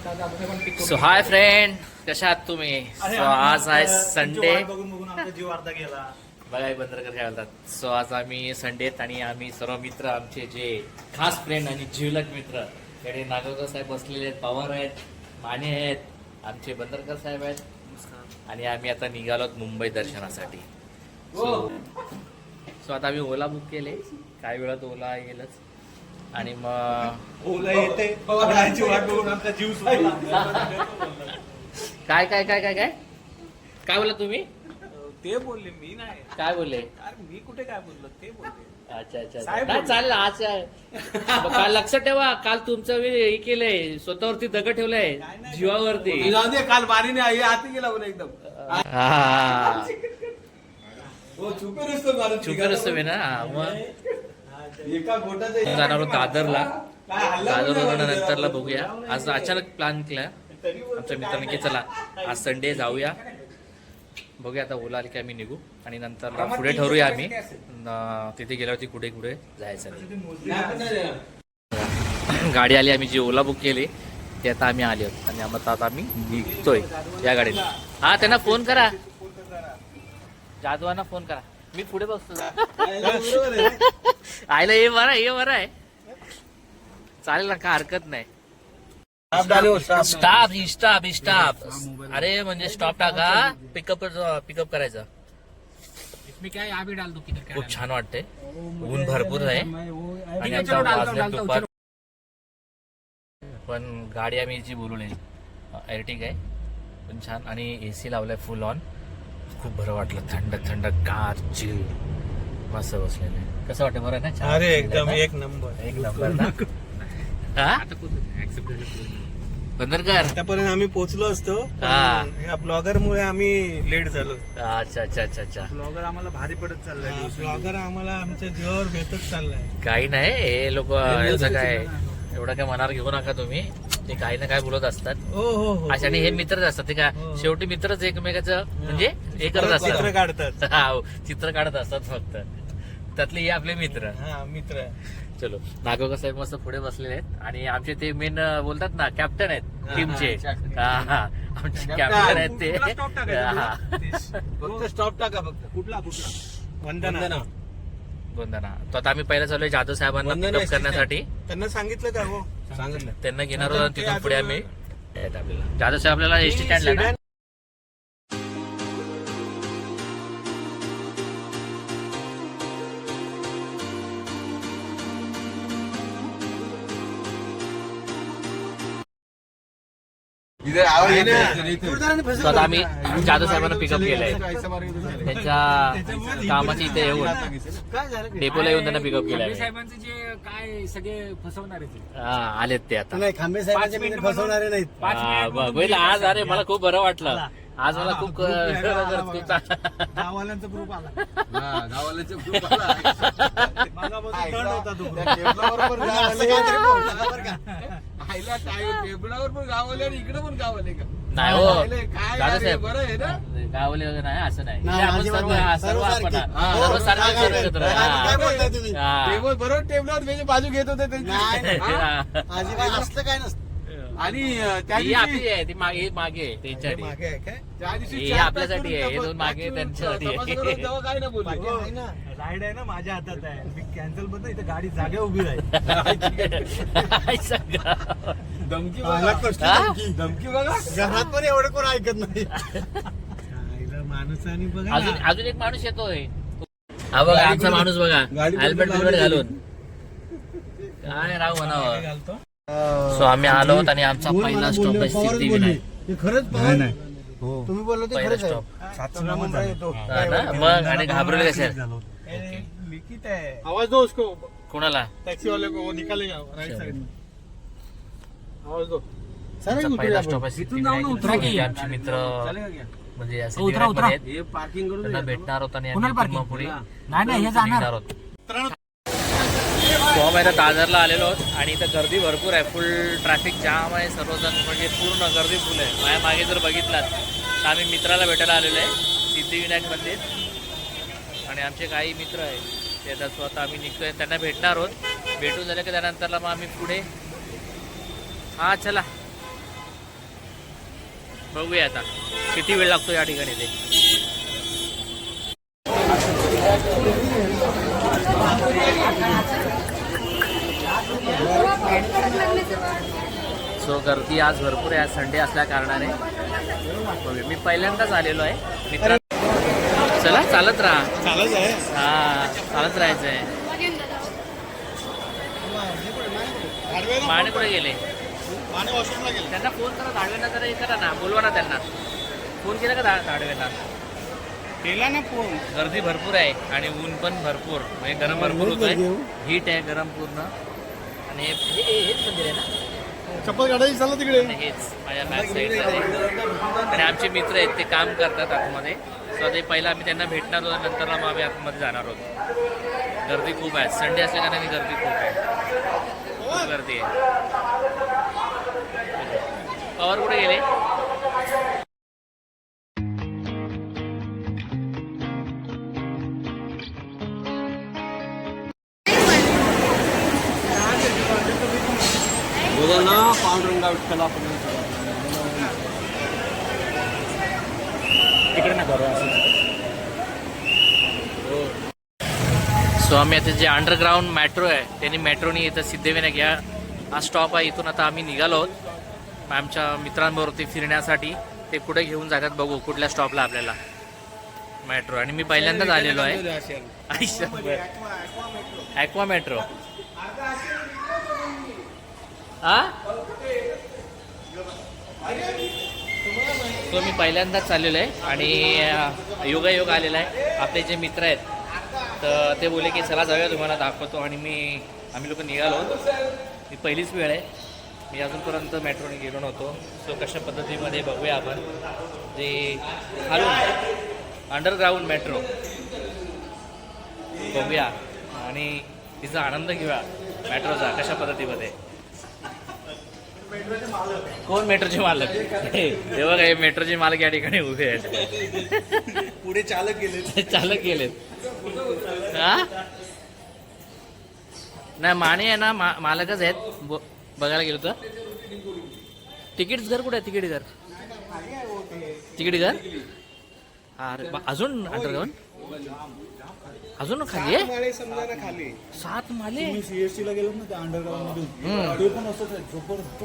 So hi friend, कशा आहात तुम्ही? सो आज आहे संडे. बघा बंदरकर काय बोलतात. सो आज आम्ही संडेत आणि आम्ही सर्व मित्र, आमचे जे खास फ्रेंड आणि जिवलग मित्र, इकडे नागोकर साहेब बसलेले आहेत, पवार आहेत, माने आहेत, आमचे बंदरकर साहेब आहेत आणि आम्ही आता निघालोत मुंबई दर्शनासाठी. सो आता आम्ही ओला बुक केले, काही वेळात ओला येईलच आणि मग ओला येते वाट बघून आमचा जीव सुटला. काय काय काय काय काय काय बोला तुम्ही? ते बोलले, मी नाही. काय बोलले? अरे मी कुठे काय बोललो, ते बोलले. अच्छा अच्छा साहेब नाही, चालेल. आज आहे. काल लक्षात ठेवा, काल तुमचं हे केलंय, स्वतःवरती दगड ठेवलंय जीवावरती. काल बारीने आई आत गेला बोला एकदम. हा हो चुपे नसतो चुकत असतो मी ना. मग एका बोटाचं जाणार आहोत दादरला. दादरवरून नंतरला बघूया. आज अचानक प्लॅन केला आमच्या मित्रांनी की चला आज संडे जाऊया, बघूया आता ओला आली की आम्ही निघू आणि नंतर पुढे ठरवूया आम्ही तिथे गेल्यावरती कुठे कुठे जायचं. गाडी आली, आम्ही जी ओला बुक केली ते आता आम्ही आली आहोत आणि आता आम्ही निघतोय या गाडीला. हा त्यांना फोन करा, जाधवांना फोन करा, मी पुढे बसतो. आयला हे बरं आहे, हे बरं आहे, चालेल ना, काय हरकत नाही. Stop stop stop. अरे म्हणजे स्टॉप टाका, पिकअप करायचं. मी काय आबी डालतो की खूप छान वाटते, ऊन भरपूर आहे आणि आता वाजले दुपार. पण गाडी आम्ही जी बोलवली एर्टिगा आहे, पण छान आणि एसी लावलाय फुल ऑन. खूप बरं वाटलं, थंड थंड गार चिल मस्त बसलेलं आहे. कसं वाटतं? बरं ना? अरे एकदम एक नंबर ना. हा बंदरकर, आतापर्यंत आम्ही पोहोचलो असतो, हा. या ब्लॉगर मुळे आम्ही लेट झालो. अच्छा अच्छा अच्छा अच्छा. ब्लॉगर आम्हाला भारी पडत चाललाय. ब्लॉगर आम्हाला आमच्या जीवावर भेटत चाललाय. काही नाही, हे लोक याचं काय एवढं काय मनावर घेऊ नका तुम्ही. ते काही ना काय बोलत असतात. हो हो हो. अशा आणि हे मित्रच असतात. ते काय शेवटी मित्रच एकमेकाचं म्हणजे हे करत चित्र असतात. काढतात. हा, चित्र काढत असतात फक्त. त्यातले हे आपले मित्र. हा मित्र. चलो, नागोकर साहेब मस्त पुढे बसलेले आहेत आणि आमचे ते मेन बोलतात ना, कॅप्टन आहेत टीमचे. आमचे कॅप्टन आहेत ते. फक्त स्टॉप टाका फक्त. कुठला वंदना. वंदना. तो आता आम्ही पहिला चाललोय जाधव साहेबांना पिकअप करण्यासाठी. त्यांना सांगितलं का? हो सांगितलं. त्यांना घेणार होतो, तिथून पुढे आम्ही जाधव साहेब आपल्याला एसटी स्टँडला ना. So आता आम्ही जाधव साहेबांना पिकअप केलंय. त्यांच्या कामाची इथे येऊन डेपोला येऊन त्यांना पिकअप केलंय. साहेबांचे जे काय सगळे फसवणार आहे हा, आलेत ते आता. नाही, खांबे साहेबांचे फसवणारे नाहीत. आज अरे मला खूप बरं वाटलं. आज मला खूप गावाल्यांचा ग्रुप आला. गावाल्यांचा ग्रुप टेबलावर पण गावले आणि इकडे पण गावले का? नाही हो काय साहेब, बरं आहे ना. गावले वगैरे नाही, असं नाही. नाही, आपण अजिबात सर्व नाही. सर्व आपण हो, सर्व सारखे काय एकत्र. काय बोलताय तुम्ही? हा. टेबल बरोबर टेबलावर त्याची बाजू घेत होते त्यांची. हा. अजिबात असलं काय नसतं. आणि त्या ही आपली आहे, ती मागे मागे आहे त्यांच्यासाठी. मागे आहे काय? त्या दिवशी हे चार आपल्यासाठी आहे, हे दोन मागे त्यांच्यासाठी आहे. तेव्हा काय ना बोलू. राईड आहे ना माझ्या हातात आहे. मी कॅन्सल बनतो, इथे गाडी जागे उभी राहील. धमकी धमकी बघा. घरात पण एवढं कोण ऐकत नाही. माणूस आणि बघा अजून एक माणूस येतोय. हा बघा आमचा माणूस बघा, हेल्मेट बिल्मेट घालून. काय राव म्हणावं. घालतो. सो आम्ही आलो आहोत आणि आमचा पहिला स्टॉप आहे सिद्धिविनायक. खरंच नाही. तुम्ही बोललो ते पहिला खरंच स्टॉप. येतो. मग आणि घाबरले कसे? लिखित आहे. आवाज दो उसको. कोणाला? टॅक्सी वाले को, वो निकालेगा राइट साइड में. आवाज दो. आमचा पहिला स्टॉप आहे सिद्धिविनायक. म्हणजे आमचे मित्र म्हणजे या सिद्धिविनायकमध्ये आहेत. हे पार्किंग करून त्यांना भेटणार होत आणि कोणाला आम्ही parking? पुढे नाही हे जाणार. निघणार आहोत. सो आम्ही आता दादरला आलेलो आहोत आणि इथं गर्दी भरपूर आहे, फुल ट्रॅफिक जाम आहे. सर्वजण म्हणजे पूर्ण गर्दी फुल आहे. माझ्या मागे जर बघितलात तर आम्ही मित्राला भेटायला आलेलो आहे सिद्धिविनायक मंदिर आणि आमचे काही मित्र आहेत ते आता स्वतः आम्ही निघतोय, त्यांना भेटणार आहोत. भेटून झालं की त्यानंतरला मग आम्ही पुढे. हा चला बघूया आता किती वेळ लागतो या ठिकाणी ते. सो गर्दी आज भरपूर आहे, आज संडे असल्या कारणाने. बघूया, मी पहिल्यांदाच आलेलो आहे मित्रा. चला चालत राहा. चालत आहे. हा चालत राहायचं आहे. माने कुठे गेले? त्यांना फोन करा, धाडवेंना जरा हे करा ना, बोलवा ना त्यांना. फोन केला का धाडवेंना? केला ना फोन. गर्दी भरपूर आहे आणि ऊन पण भरपूर, म्हणजे गरम भरपूर होत आहे. हीट आहे गरम पूर्ण. आणि हेच मंदिर आहे ना, चप्पल काढायची चाललं तिकडे. आणि हेच माझ्या बॅक साईडला आहे. आणि आमचे मित्र आहेत, ते काम करतात आतमध्ये. सो ते पहिला आम्ही त्यांना भेटणार होतो, नंतर मग आम्ही आतमध्ये जाणार होतो. गर्दी खूप आहे, संडे असल्या कारणाने गर्दी खूप आहे, खूप गर्दी आहे. पवार कुठे गेले? पांडुरंगा विठ्ठला तिकडे ना करू असं. सो आम्ही आता जे अंडरग्राऊंड मेट्रो आहे त्यांनी मेट्रोनी इथं सिद्धिविनायक या हा स्टॉप आहे. इथून आता आम्ही निघालो आहोत आमच्या मित्रांबरोबर ते फिरण्यासाठी. ते कुठे घेऊन जातात बघू, कुठल्या स्टॉपला आपल्याला मेट्रो. आणि मी पहिल्यांदाच आलेलो आहे. Aqua metro. हा तो मी पहिल्यांदाच चाललेलो आहे आणि योगायोग आलेला आहे. आपले जे मित्र आहेत तर ते बोलले की चला जाऊया, तुम्हाला दाखवतो. आणि आम्ही लोक निघालो. ही पहिलीच वेळ आहे, मी अजूनपर्यंत मेट्रोने गेलो नव्हतो. सो कशा पद्धतीमध्ये बघूया आपण जे खालून अंडरग्राऊंड मेट्रो बघूया आणि तिचा आनंद घेऊया मेट्रोचा कशा पद्धतीमध्ये. कोण मेट्रोचे मालक? हे बघा, हे मेट्रोचे मालक या ठिकाणी उभे आहेत. पुढे चालक गेले. चालक गेलेत. हा नाही, माने आहे ना, मालकच आहेत. बघायला गेलो तर तिकीट घर कुठे आहे? तिकीट घर, तिकीट घर. अरे अजून अंडरग्राऊंड अजून खाली आहे. समजा ना खाली 7 माले. सीएसटी ला गेलो ना त्या अंडरग्राऊंड मधून, ते पण असंच आहे, जबरदस्त.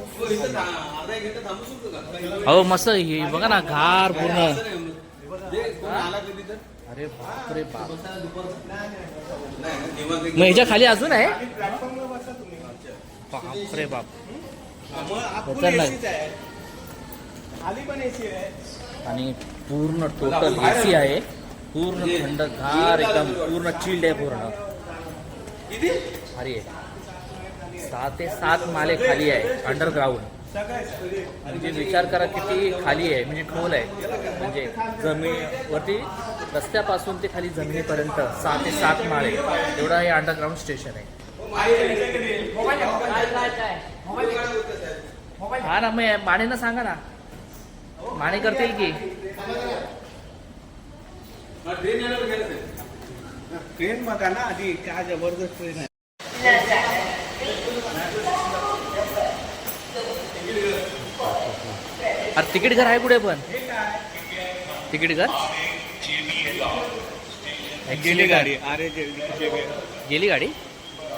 हो मस्त. ही बघा ना, घार पूर्ण. अरे बापरे बाप. मग ह्याच्या खाली अजून आहे? बापरे बाप. खाली पण एसी आहे आणि पूर्ण टोटल एसी आहे, पूर्ण थंड गार एकदम, पूर्ण चिल्ड आहे पूर्ण. अरे 6 ते 7 माले खाली आहे अंडरग्राऊंड. म्हणजे विचार करा किती खाली आहे, म्हणजे खोल आहे. म्हणजे जमिनीवरती रस्त्यापासून ते खाली जमिनीपर्यंत 6 ते 7 माळे एवढा हे अंडरग्राऊंड स्टेशन आहे. हा ना, मग मानेनं सांगा ना, माने करतील की. ट्रेन बघा ना आधी, काय जबरदस्त ट्रेन आहे. अरे तिकीट घर आहे कुठे पण? तिकीट घर गेली गाडी. अरे गेली गाडी.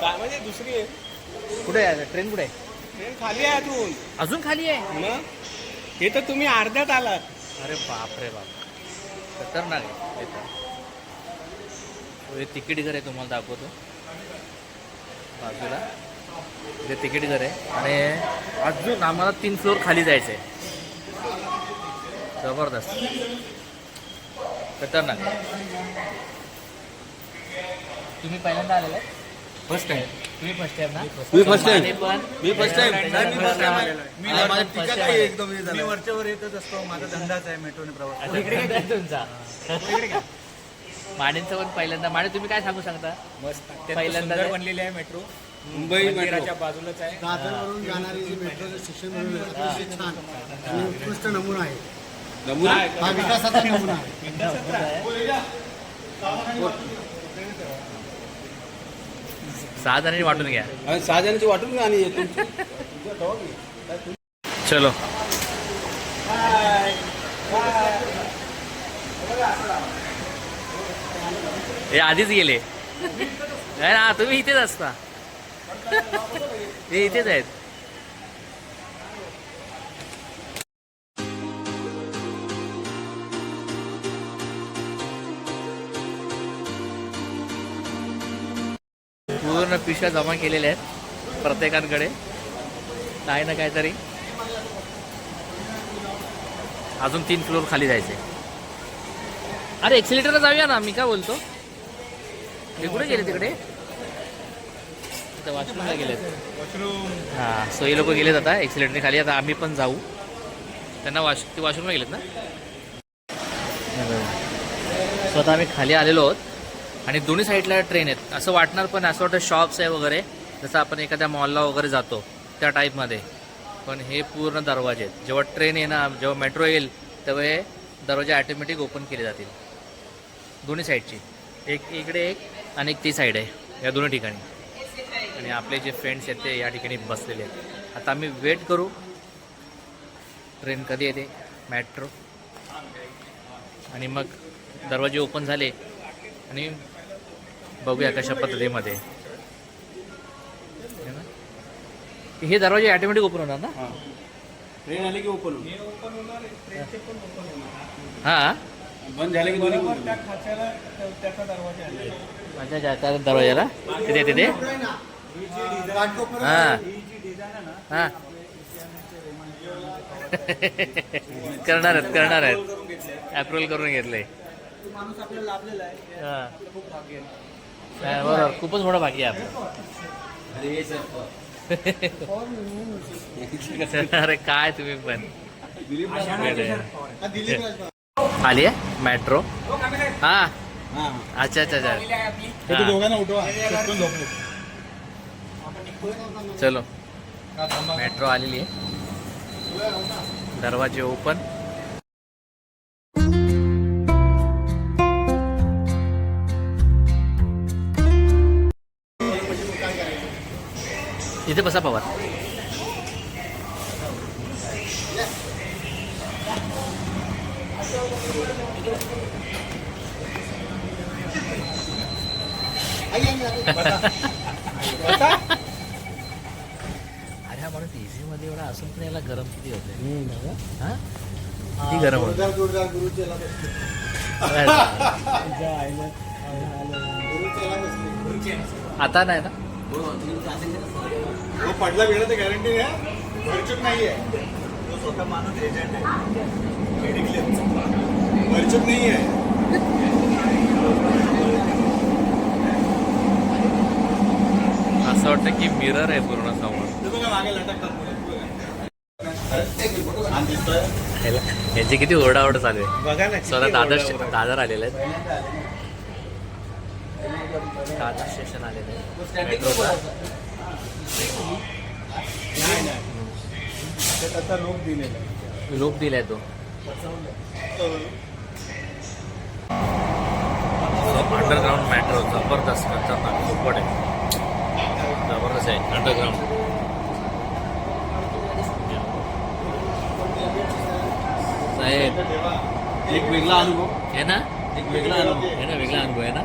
काय म्हणजे दुसरी आहे. कुठे आहे ट्रेन? कुठे आहे? ट्रेन खाली आहे अजून. अजून खाली आहे? मग हे तर तुम्ही अर्ध्यात आलात. अरे बाप रे बाप, खतरनाक आहे. हे तिकीट घर आहे, तुम्हाला दाखवतो बाजूला. हे तिकीट घर आहे आणि अजून आम्हाला 3 फ्लोअर खाली जायचं आहे. जबरदस्त, खतरनाक. तुम्ही पहिल्यांदा आलेला आहे? First time. तुम्ही फर्स्ट टाइम ना? मी first time. माने पण मी फर्स्ट टाइम. मी एकदम मी वरच्यावर येतच असतो. माझा धंदाच आहे मेट्रोने प्रवास. इकडे काय तुमचा? मानेंचं पण पहिल्यांदा. माने तुम्ही काय सांगू शकता? मस्त पहिल्यांदा सुंदर बनलेली आहे मेट्रो. मुंबई मंदिराच्या बाजूलाच आहे. दादरवरून जाणारी जी मेट्रोचं स्टेशन बनवलं आहे, अतिशय छान आणि उत्कृष्ट नमुना आहे. नमुना हा विकासाचा नमुना आहे. 6 जणांनी वाटून घ्या. 6 जणांची वाटून घ्या आणि चलो. बाय. हे आधीच गेले नाही ना, तुम्ही इथेच असता. हे इथेच आहेत. पूर्ण पिशव्या जमा केलेल्या आहेत प्रत्येकांकडे काही ना काहीतरी. अजून 3 फ्लोर खाली जायचे. अरे एक्सिलेटरला जाऊया ना, मी काय बोलतो. हे कुठे गेले तिकडे, वॉशरूमला गेलेत. हां, सो हे लोक गेलेत आता एक्सिलेटर खाली. आता आम्ही पण जाऊ. त्यांना ते वॉशरूमला गेलेत ना. सो आता आम्ही खाली आलेलो आहोत आणि दोन्ही साईडला ट्रेन आहेत. असं वाटणार पण, असं वाटतं शॉप्स आहे वगैरे, जसं आपण एखाद्या मॉलला वगैरे जातो त्या टाईपमध्ये. पण हे पूर्ण दरवाजे आहेत. जेव्हा ट्रेन येणार, जेव्हा मेट्रो येईल तेव्हा हे दरवाजे ॲटोमॅटिक ओपन केले जातील दोन्ही साईडची. एक इकडे एक आणि एक ती साईड आहे, या दोन्ही ठिकाणी. आणि आपले जे फ्रेंड्स आहेत ते या ठिकाणी बसलेले आहेत. आता आम्ही वेट करू ट्रेन कधी येते, मेट्रो. आणि मग दरवाजे ओपन झाले आणि बघूया कशा पद्धतीमध्ये. हे दरवाजे ऑटोमॅटिक ओपन होणार ना. ट्रेन आली की ओपन हां, बंद झाले की दोन्ही अच्छा त्या दरवाजाला तिथे तिथे. हां हां करणार आहेत अप्रूव्हल करून घेतलंय. हां बरोबर, खूपच मोठा भाग्य आहे आपलं. अरे काय तुम्ही पण. आली आहे मेट्रो. हां अच्छा अच्छा अच्छा. दोघांना उठवा. चलो, मेट्रो आलेली आहे. दरवाजे ओपन. इथे बसा पवार. अरे हा माणूस एसी मध्ये एवढा असून पण याला गरम किती होते. हा किती गरम होत. आता नाही ना. पडला वेळ तर गॅरंटी आहे, वरचूक नाही आहे. तो स्वतः माणूस एजंट आहे, मेडिक्लेमचा. वरचूक नाही आहे. असं वाटतं की मिरर आहे पूर्ण समोर. यांची किती ओरडाओरड चालू आहे. बघा ना, स्वतः दादर आलेले आहेत. दादर स्टेशन आलेलं आहे मेट्रोला. त्याचा लोक दिलेला आहे. लोक दिलाय तो. अंडरग्राऊंड मेट्रो जबरदस्त खतरनाक सुपट आहे. जबरदस्त आहे अंडरग्राऊंड. साहेब एक वेगळा अनुभव आहे ना, एक वेगळा अनुभव आहे ना, वेगळा अनुभव आहे ना.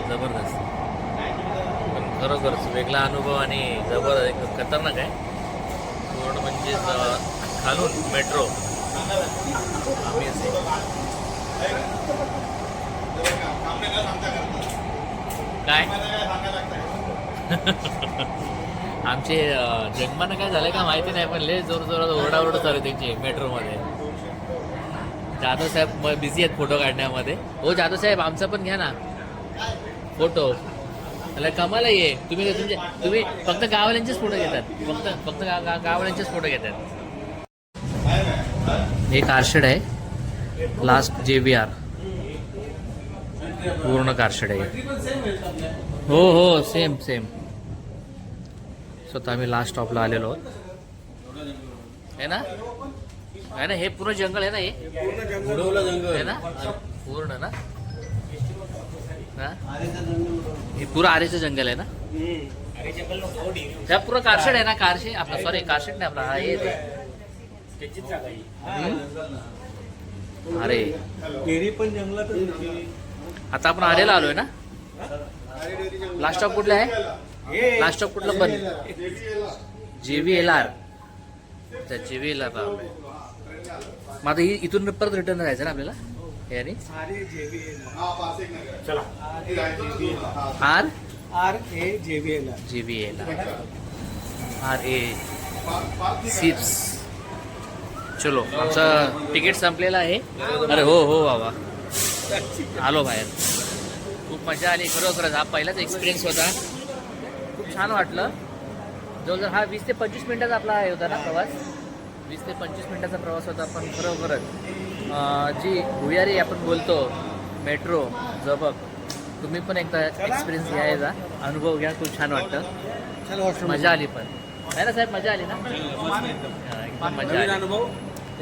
जबरदस्त, पण खरोखरच वेगळा अनुभव आणि जबरदस्त खतरनाक आहे. पूर्ण म्हणजे खालून मेट्रो आम्ही असे काय आमचे जन्मानं काय झालं का माहिती नाही, पण लय जोरात ओरडाओरड चालू त्यांची मेट्रोमध्ये. जाधव साहेब बिझी आहेत फोटो काढण्यामध्ये. हो जाधव साहेब आमचा पण घ्या ना फोटो. मला कमाला ये. तुम्ही फक्त गाववाल्यांचेच फोटो घेतात. फक्त गाववाल्यांचेच फोटो घेतात. हे कारशेड आहे, लास्ट JVR पूर्ण कारशेड आहे. हो सेम. स्वतः आम्ही लास्ट स्टॉपला आलेलो आहोत. आहे ना हे पूर्ण जंगल आहे ना. हे आहे ना पूर्ण ना. हे पुरं आरेचं जंगल आहे ना. त्या पुरं कारशेड आहे ना. आपला सॉरी कारशेड नाही आपला. हे अरे केरी पण जंगलातच होती. आता आपण आरेला आलोय ना. लास्ट स्टॉप कुठला आहे? लास्ट स्टॉप कुठला पण JVLR. अच्छा JVLR आलोय. मग आता इथून परत रिटर्न जायचं ना आपल्याला याने. चला JVLR RA सिप्स. चलो आमचं तिकीट संपलेलं आहे. अरे हो हो बाबा आलो बाहेर. खूप मजा आली खरोखरच. हा पहिलाच एक्सपिरियन्स होता. खूप छान वाटलं. जवळजवळ हा 20 ते 25 मिनिटाचा आपला हे होता ना प्रवास. 20 ते 25 मिनिटाचा प्रवास होता. पण खरोखरच जी भुयारी आपण बोलतो मेट्रो जबक, तुम्ही पण एकदा एक्सपिरियन्स घ्यायचा, अनुभव घ्या. खूप छान वाटतं. मजा आली पण आहे ना साहेब. मजा आली ना. एकदम मजा आली.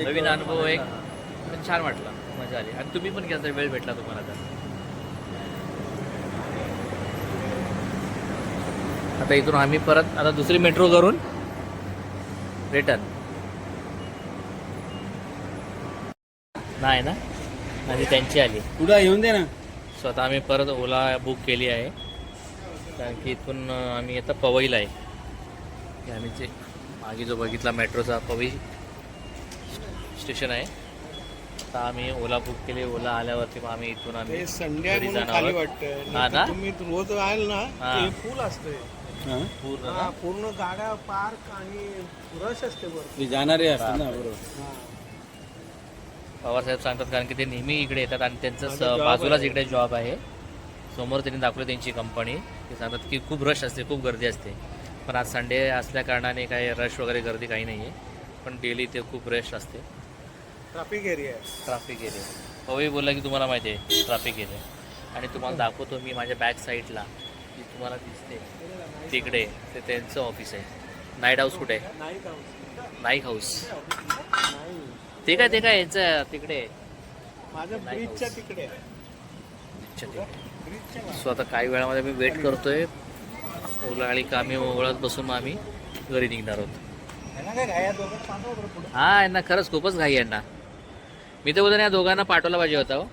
नवीन अनुभव एक पण छान वाटला. मजा आली. आणि तुम्ही पण घ्यायचा वेळ भेटला तुम्हाला तर. आता इथून आम्ही परत आता दुसरी मेट्रो करून रिटर्न. नाही ना. आणि त्यांची आली. पुढे येऊन दे ना. सो आता आम्ही परत ओला बुक केली आहे. कारण की इथून आम्ही आता पवईला आहे. हे आम्ही जे मागे जो बघितला मेट्रोचा पवई स्टेशन आहे. आता आम्ही ओला बुक केली. ओला आल्यावरती मग आम्ही इथून आम्ही संडे घरी म्हणून जाणार खाली आहोत. वाटतं. हा ना? तुम्ही रोज याल ना हा. ते फुल असते. पूर्ण हा, ना? पूर्ण गाड्या पार्क आणि रश असते बरं. ती जाणारे असतात ना बरोबर. पवारसाहेब सांगतात कारण की ते नेहमी इकडे येतात आणि त्यांचं माझा job बाजूलाच आहे. इकडे जॉब आहे. समोर त्यांनी दाखवली त्यांची कंपनी. ते सांगतात की खूप रश असते, खूप गर्दी असते. पण आज संडे असल्या कारणाने काही रश वगैरे गर्दी काही नाही आहे. पण डेली ते खूप रश असते. ट्रॅफिक एरिया आहे. Traffic area. पवई बोलला की तुम्हाला माहिती आहे ट्रॅफिक एरिया. आणि तुम्हाला दाखवतो मी माझ्या बॅक साईडला जी तुम्हाला दिसते तिकडे ते त्यांचं ऑफिस आहे. नाईट हाऊस कुठे आहे? नाही का? नाईक हाऊस. नाही. ते काय यांचं तिकडे माझ्या नाही ब्रिजच्या का? तिकडे आहे. अच्छा ठीक आहे. ब्रिजच्या सो आता काही वेळामध्ये मी वेट करतोय. ओला आली का आम्ही ओळत बसून मग आम्ही घरी निघणार आहोत. हा यांना खरंच खूपच घाई यांना. मी तर बोलतो ना या दोघांना पाठवला पाहिजे होता. हो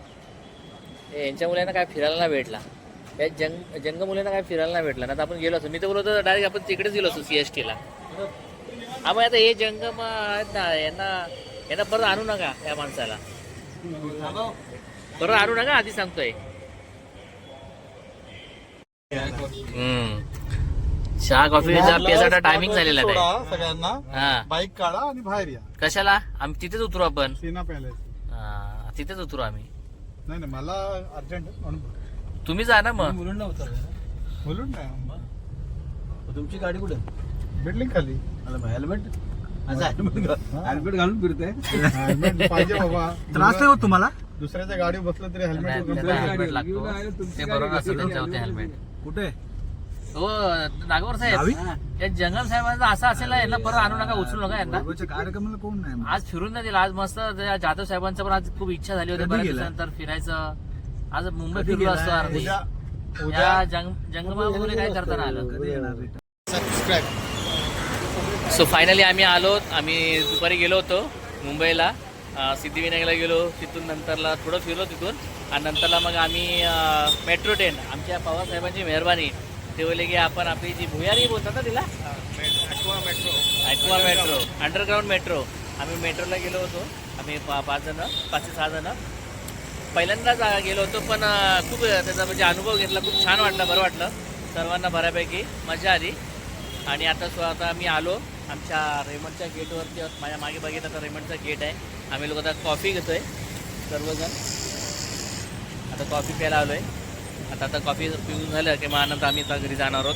यांच्या मुलांना काय फिरायला नाही भेटला. या जंग मुलांना काय फिरायला नाही भेटला ना. तर आपण गेलो असतो. मी तर बोलतो डायरेक्ट आपण तिकडेच गेलो असतो CSTला. हा मग आता हे जंग मग आहेत ना यांना परत आणू नका. या माणसाला परत आणू नका आधी सांगतोय. चहा कॉफी प्यायचा टायमिंग झालेला आहे. सोडा सगळ्यांना, हा बाईक काढा आणि बाहेर या. कशाला? आम्ही तिथेच उतरू आपण. सीना पॅलेस. हा, तिथेच उतरू आम्ही. नाही नाही मला अर्जंट म्हणून तुम्ही जा ना मग. मुलुंडला उतरलं. बोलून नाही तुमची गाडी कुठे? बिल्डिंग खाली. हेल्मेट हेल्मेट घालून फिरते. हेल्मेट पाहिजे बाबा. त्रास नाही होत तुम्हाला? दुसऱ्याच्या गाडीवर बसलं तरी नाही, हेल्मेट त्यांना हेल्मेट लागतो. ते बरोबर असतं त्यांच्यावरती हेल्मेट. कुठे? हो नागपूर साहेब. या जंगल साहेबांचा असं असेल यांना परत आणू नका, उचलू नका यांना. कार्यक्रमाला कोण नाही. आज फिरून नाही दिलं. आज मस्त जाधव साहेबांचं पण आज खूप इच्छा झाली होती कधी बऱ्याच गेला? दिवसानंतर फिरायचं. आज मुंबई कधी फिरलो असतो गेला? अर्धी. उद्या या जंगमामध्ये काय करताना आलं. कधी येणार? सबस्क्राईब. सो फायनली आम्ही आलो. आम्ही दुपारी गेलो होतो मुंबईला. सिद्धिविनायकला गेलो. तिथून नंतरला थोडं फिरलो तिथून. आणि नंतरला मग आम्ही मेट्रो ट्रेन आमच्या पवारसाहेबांची मेहरबानी ते बोलले की आपण आपली जी भुयारी बोलतात ना तिला ॲक्वा मेट्रो अंडरग्राऊंड मेट्रो. आम्ही मेट्रोला गेलो होतो. आम्ही 5 ते 6 जण पहिल्यांदाच गेलो होतो. पण खूप त्याचा म्हणजे अनुभव घेतला. खूप छान वाटलं, बरं वाटलं. सर्वांना बऱ्यापैकी मजा आली. आणि आता आम्ही आलो आमच्या रेमंडच्या गेटवरती. माझ्या मागे बघितलं तर रेमंडचा गेट आहे. आम्ही लोक आता कॉफी घेतोय सर्वजण. आता कॉफी प्यायला आलो आहे. आता कॉफी पिऊन झालं की मग नंतर आम्ही आता घरी जाणार आहोत.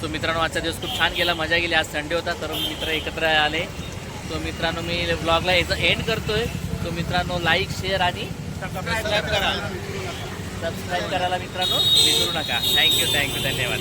सो मित्रांनो आजचा दिवस खूप छान गेला, मजा गेली. आज संडे होता तर मित्र एकत्र आले. सो मित्रांनो मी ब्लॉगला याचा एंड करतोय. सो मित्रांनो लाईक शेअर आणि सबस्क्राईब करायला मित्रांनो विसरू नका. थँक्यू धन्यवाद.